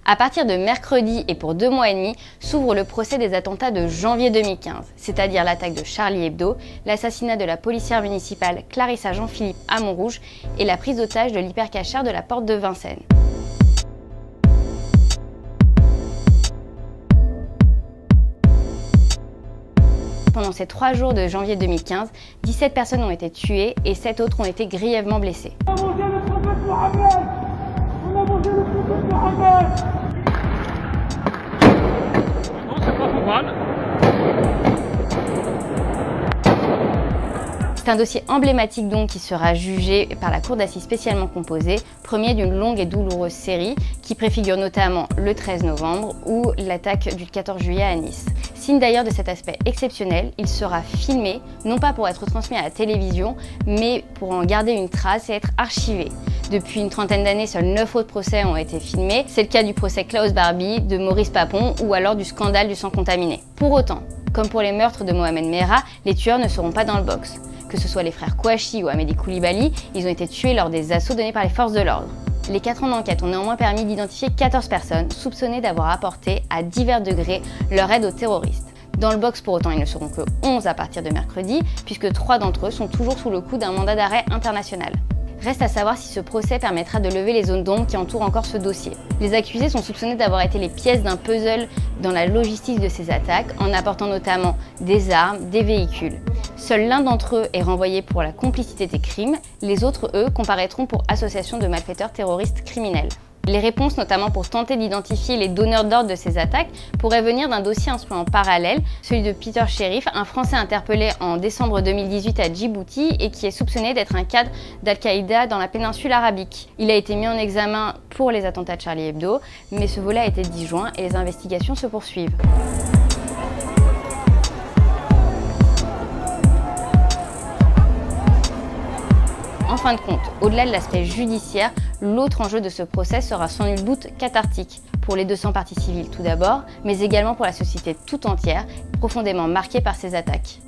À partir de mercredi et pour 2 mois et demi, s'ouvre le procès des attentats de janvier 2015, c'est-à-dire l'attaque de Charlie Hebdo, l'assassinat de la policière municipale Clarissa Jean-Philippe à Montrouge et la prise d'otage de l'hypercachère de la porte de Vincennes. Pendant ces 3 jours de janvier 2015, 17 personnes ont été tuées et 7 autres ont été grièvement blessées. C'est un dossier emblématique donc qui sera jugé par la cour d'assises spécialement composée, premier d'une longue et douloureuse série qui préfigure notamment le 13 novembre ou l'attaque du 14 juillet à Nice. Signe d'ailleurs de cet aspect exceptionnel, il sera filmé, non pas pour être transmis à la télévision, mais pour en garder une trace et être archivé. Depuis une trentaine d'années, seuls 9 autres procès ont été filmés. C'est le cas du procès Klaus Barbie, de Maurice Papon ou alors du scandale du sang contaminé. Pour autant, comme pour les meurtres de Mohamed Merah, les tueurs ne seront pas dans le box. Que ce soit les frères Kouachi ou Amédi Koulibaly, ils ont été tués lors des assauts donnés par les forces de l'ordre. Les 4 ans d'enquête ont néanmoins permis d'identifier 14 personnes soupçonnées d'avoir apporté à divers degrés leur aide aux terroristes. Dans le box, pour autant, ils ne seront que 11 à partir de mercredi, puisque 3 d'entre eux sont toujours sous le coup d'un mandat d'arrêt international. Reste à savoir si ce procès permettra de lever les zones d'ombre qui entourent encore ce dossier. Les accusés sont soupçonnés d'avoir été les pièces d'un puzzle dans la logistique de ces attaques, en apportant notamment des armes, des véhicules. Seul l'un d'entre eux est renvoyé pour la complicité des crimes, les autres, eux, comparaîtront pour association de malfaiteurs terroristes criminels. Les réponses, notamment pour tenter d'identifier les donneurs d'ordre de ces attaques, pourraient venir d'un dossier instruit en parallèle, celui de Peter Sherif, un Français interpellé en décembre 2018 à Djibouti et qui est soupçonné d'être un cadre d'Al-Qaïda dans la péninsule arabique. Il a été mis en examen pour les attentats de Charlie Hebdo, mais ce volet a été disjoint et les investigations se poursuivent. En fin de compte, au-delà de l'aspect judiciaire, l'autre enjeu de ce procès sera sans nul doute cathartique, pour les 200 parties civiles tout d'abord, mais également pour la société tout entière, profondément marquée par ces attaques.